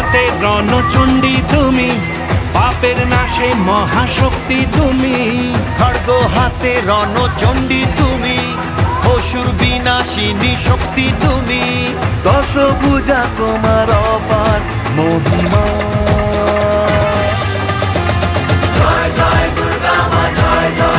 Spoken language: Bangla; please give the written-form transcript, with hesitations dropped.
হাতে রণচণ্ডী তুমি, পাপের নাশে মহাশক্তি তুমি। খড়গ হাতে রণচণ্ডী তুমি, অসুর বিনাশিনী শক্তি তুমি। দশভুজা তোমার অপার মহিমা। জয় জয় দুর্গা মা, জয় জয়